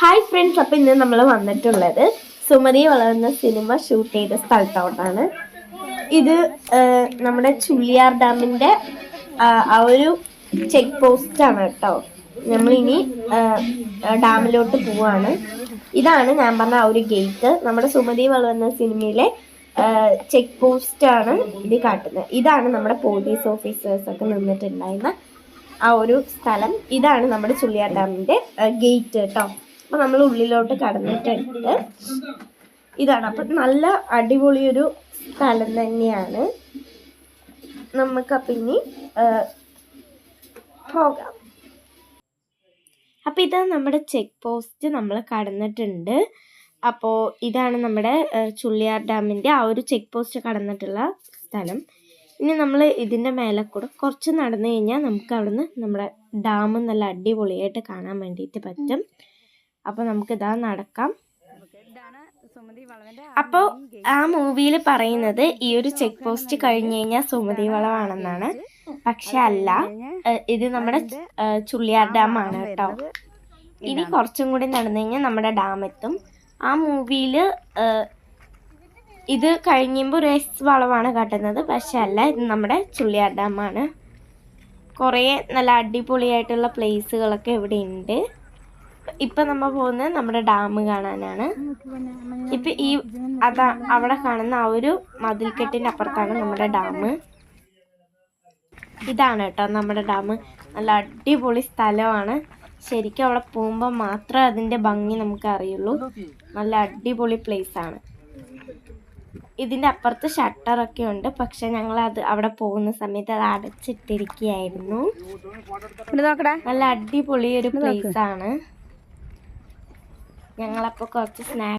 Hi friends, അപ്പോൾ ഇന്ന് നമ്മൾ വന്നിട്ടുള്ളത് സുമതി വളർന്ന സിനിമ ഷൂട്ട് ചെയ്ത സ്ഥലത്തോട്ടാണ്. ഇത് നമ്മുടെ ചുള്ളിയാർ ഡാമിൻ്റെ ആ ഒരു ചെക്ക് പോസ്റ്റാണ് കേട്ടോ. നമ്മളിനി ഡാമിലോട്ട് പോവാണ്. ഇതാണ് ഞാൻ പറഞ്ഞ ആ ഒരു ഗേറ്റ്. നമ്മുടെ സുമതി വളർന്ന സിനിമയിലെ ചെക്ക് പോസ്റ്റാണ് ഇത് കാട്ടുന്നത്. ഇതാണ് നമ്മുടെ പോലീസ് ഓഫീസേഴ്സൊക്കെ നിന്നിട്ടുണ്ടായിരുന്ന ആ ഒരു സ്ഥലം. ഇതാണ് നമ്മുടെ ചുള്ളിയാർ ഡാമിൻ്റെ ഗേറ്റ് കേട്ടോ. അപ്പോൾ നമ്മൾ ഉള്ളിലോട്ട് കടന്നിട്ടുണ്ട്. ഇതാണ്. അപ്പം നല്ല അടിപൊളിയൊരു സ്ഥലം തന്നെയാണ്. നമുക്കപ്പം ഇനി പോകാം. അപ്പം ഇതാണ് നമ്മുടെ ചെക്ക് പോസ്റ്റ്. നമ്മൾ കടന്നിട്ടുണ്ട്. അപ്പോൾ ഇതാണ് നമ്മുടെ ചുള്ളിയാർ ഡാമിൻ്റെ ആ ഒരു ചെക്ക് പോസ്റ്റ് കടന്നിട്ടുള്ള സ്ഥലം. ഇനി നമ്മൾ ഇതിൻ്റെ മേലെ കൂടെ കുറച്ച് നടന്നു കഴിഞ്ഞാൽ നമുക്ക് അവിടുന്ന് നമ്മുടെ ഡാം നല്ല അടിപൊളിയായിട്ട് കാണാൻ വേണ്ടിയിട്ട് പറ്റും. അപ്പോൾ നമുക്കിതാ നടക്കാം. അപ്പോൾ ആ മൂവിയിൽ പറയുന്നത് ഈ ഒരു ചെക്ക് പോസ്റ്റ് കഴിഞ്ഞ് കഴിഞ്ഞാൽ സുമതി വളവാണെന്നാണ്. പക്ഷെ അല്ല, ഇത് നമ്മുടെ ചുള്ളിയാർ ഡാമാണ് കേട്ടോ. ഇനി കുറച്ചും കൂടി നടന്നു കഴിഞ്ഞാൽ നമ്മുടെ ഡാം എത്തും. ആ മൂവിയിൽ ഇത് കഴിയുമ്പോൾ ഒരു എസ് വളവാണ് കാട്ടുന്നത്. പക്ഷെ അല്ല, ഇത് നമ്മുടെ ചുള്ളിയാർ ഡാമാണ്. കുറേ നല്ല അടിപൊളിയായിട്ടുള്ള പ്ലേസുകളൊക്കെ ഇവിടെ ഉണ്ട്. ഇപ്പം നമ്മൾ പോകുന്നത് നമ്മുടെ ഡാം കാണാനാണ്. ഇപ്പം അവിടെ കാണുന്ന ആ ഒരു മതിൽക്കെട്ടിൻ്റെ അപ്പുറത്താണ് നമ്മുടെ ഡാം. ഇതാണ് കേട്ടോ നമ്മുടെ ഡാം. നല്ല അടിപൊളി സ്ഥലമാണ്. ശരിക്കും അവിടെ പോകുമ്പോൾ മാത്രമേ അതിൻ്റെ ഭംഗി നമുക്ക് അറിയുള്ളൂ. നല്ല അടിപൊളി പ്ലേസാണ്. ഇതിൻ്റെ അപ്പുറത്ത് ഷട്ടറൊക്കെ ഉണ്ട്. പക്ഷെ ഞങ്ങൾ അവിടെ പോകുന്ന സമയത്ത് അത് അടച്ചിട്ടിരിക്കുകയായിരുന്നു. നല്ല അടിപൊളി ഒരു പ്ലേസാണ്. ഞങ്ങളപ്പോൾ കുറച്ച് സ്നാക്സ്